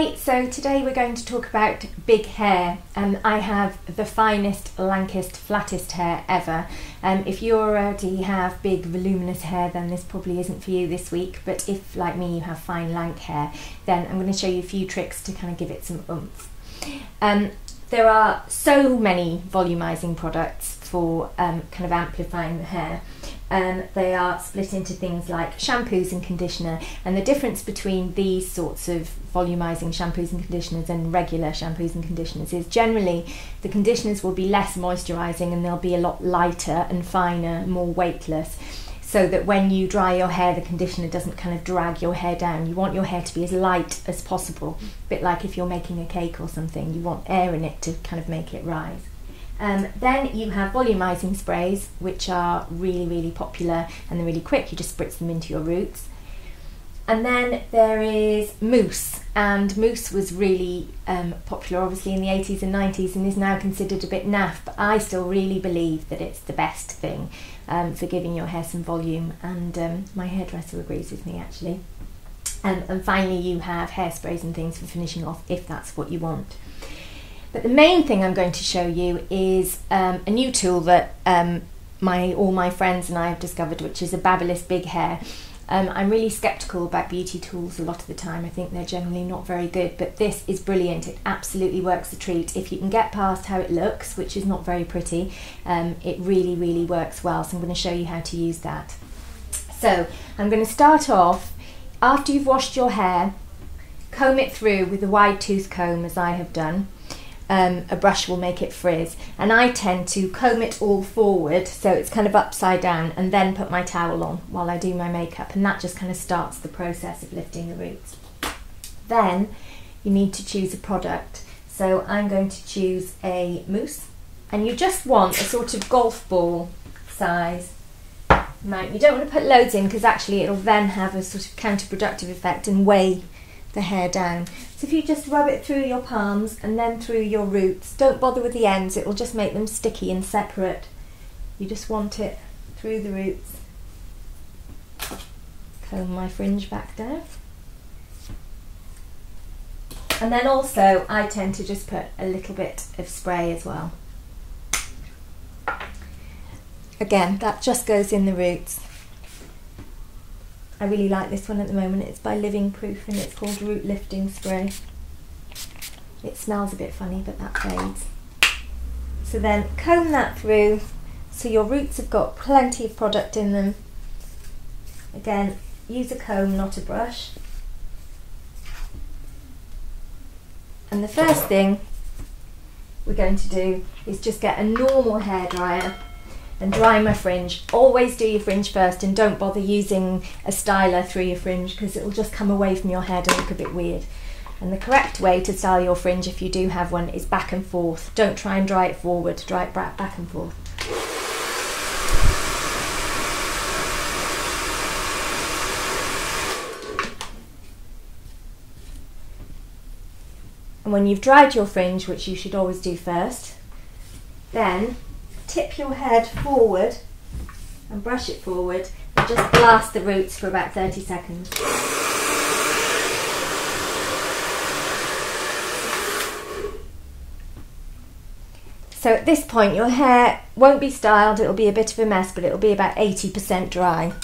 Hi, so today we're going to talk about big hair. I have the finest, lankest, flattest hair ever. If you already have big, voluminous hair, then this probably isn't for you this week. But if, like me, you have fine, lank hair, then I'm going to show you a few tricks to kind of give it some oomph. There are so many volumizing products for kind of amplifying the hair. They are split into things like shampoos and conditioner, and the difference between these sorts of volumizing shampoos and conditioners and regular shampoos and conditioners is generally the conditioners will be less moisturizing and they'll be a lot lighter and finer, more weightless, so that when you dry your hair the conditioner doesn't kind of drag your hair down. You want your hair to be as light as possible, a bit like if you're making a cake or something, you want air in it to kind of make it rise. Then you have volumizing sprays, which are really popular and they're really quick. You just spritz them into your roots. And then there is mousse, and mousse was really popular obviously in the 80s and 90s and is now considered a bit naff, but I still really believe that it's the best thing for giving your hair some volume, and my hairdresser agrees with me actually. And finally you have hairsprays and things for finishing off if that's what you want. But the main thing I'm going to show you is a new tool that all my friends and I have discovered, which is a Babyliss Big Hair. I'm really sceptical about beauty tools a lot of the time. I think they're generally not very good, but this is brilliant. It absolutely works a treat. If you can get past how it looks, which is not very pretty, it really works well. So I'm going to show you how to use that. So I'm going to start off, after you've washed your hair, comb it through with a wide tooth comb as I have done. A brush will make it frizz, and I tend to comb it all forward so it's kind of upside down and then put my towel on while I do my makeup, and that just kind of starts the process of lifting the roots. Then you need to choose a product, so I'm going to choose a mousse, and you just want a sort of golf ball size amount. You don't want to put loads in because actually it'll then have a sort of counterproductive effect and weigh the hair down. So if you just rub it through your palms and then through your roots, don't bother with the ends, it will just make them sticky and separate. You just want it through the roots. Comb my fringe back down. And then also I tend to just put a little bit of spray as well. Again, that just goes in the roots. I really like this one at the moment. It's by Living Proof and it's called Root Lifting Spray. It smells a bit funny, but that fades. So then comb that through so your roots have got plenty of product in them. Again, use a comb, not a brush. And the first thing we're going to do is just get a normal hairdryer and dry my fringe. Always do your fringe first and don't bother using a styler through your fringe because it will just come away from your head and look a bit weird. And the correct way to style your fringe, if you do have one, is back and forth. Don't try and dry it forward, dry it back and forth. And when you've dried your fringe, which you should always do first, then tip your head forward and brush it forward and just blast the roots for about 30 seconds. So at this point your hair won't be styled, it'll be a bit of a mess, but it'll be about 80% dry.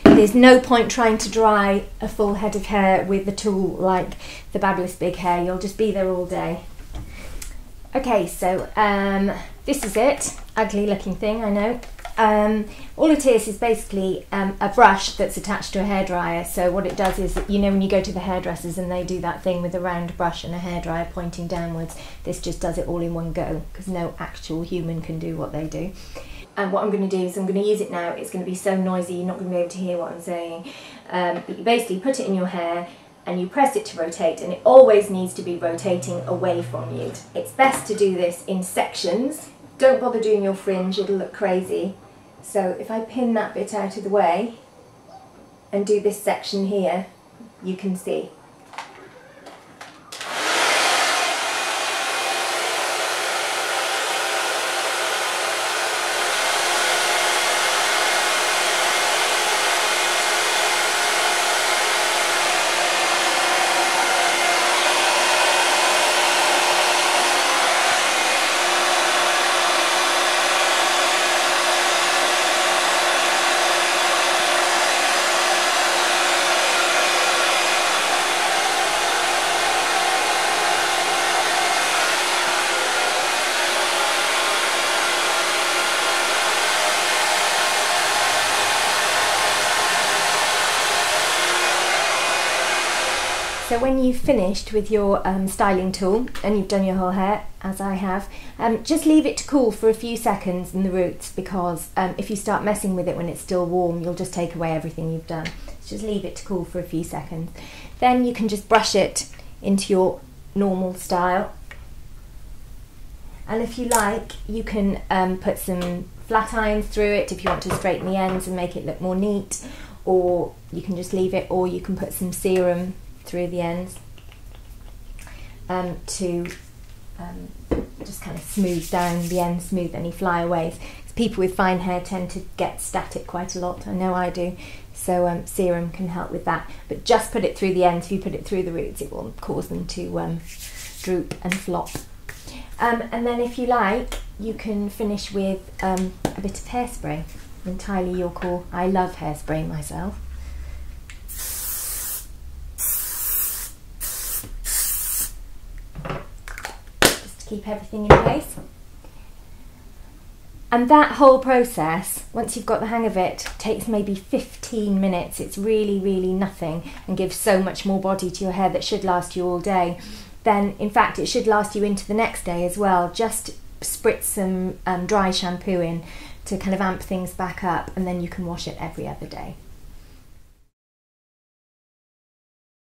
There's no point trying to dry a full head of hair with a tool like the Babyliss Big Hair, you'll just be there all day. Okay, so this is it. Ugly looking thing, I know. All it is basically a brush that's attached to a hairdryer. So what it does is, you know, when you go to the hairdressers and they do that thing with a round brush and a hairdryer pointing downwards, this just does it all in one go because no actual human can do what they do. And what I'm going to do is I'm going to use it now. It's going to be so noisy you're not going to be able to hear what I'm saying. But you basically put it in your hair and you press it to rotate, and it always needs to be rotating away from you. It's best to do this in sections. Don't bother doing your fringe, it'll look crazy. So if I pin that bit out of the way and do this section here, you can see. So when you've finished with your styling tool and you've done your whole hair, as I have, just leave it to cool for a few seconds in the roots, because if you start messing with it when it's still warm, you'll just take away everything you've done. So just leave it to cool for a few seconds. Then you can just brush it into your normal style. And if you like, you can put some flat irons through it if you want to straighten the ends and make it look more neat, or you can just leave it, or you can put some serum through the ends to just kind of smooth down the ends, smooth any flyaways. People with fine hair tend to get static quite a lot, I know I do, so serum can help with that. But just put it through the ends. If you put it through the roots, it will cause them to droop and flop. And then if you like, you can finish with a bit of hairspray. Entirely your call. I love hairspray myself. Just to keep everything in place. And that whole process, once you've got the hang of it, takes maybe 15 minutes. It's really, really nothing, and gives so much more body to your hair that should last you all day. Then, in fact, it should last you into the next day as well. Just spritz some dry shampoo in to kind of amp things back up, and then you can wash it every other day.